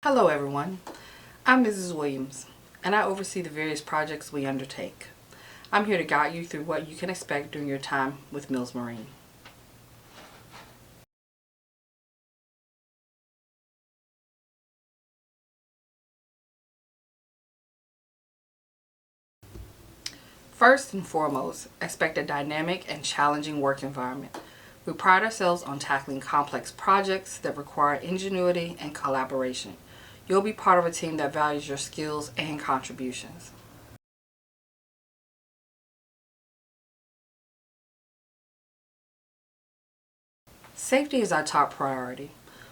Hello everyone, I'm Mrs. Williams and I oversee the various projects we undertake. I'm here to guide you through what you can expect during your time with Mills Marine. First and foremost, expect a dynamic and challenging work environment. We pride ourselves on tackling complex projects that require ingenuity and collaboration. You'll be part of a team that values your skills and contributions. Safety is our top priority.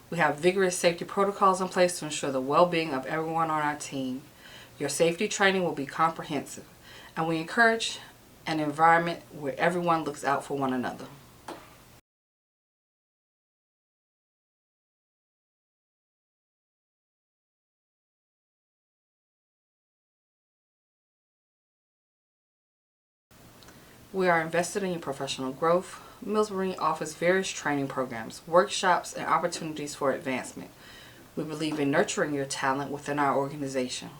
We have vigorous safety protocols in place to ensure the well-being of everyone on our team. Your safety training will be comprehensive, and we encourage an environment where everyone looks out for one another. We are invested in your professional growth. Mills Marine offers various training programs, workshops, and opportunities for advancement. We believe in nurturing your talent within our organization.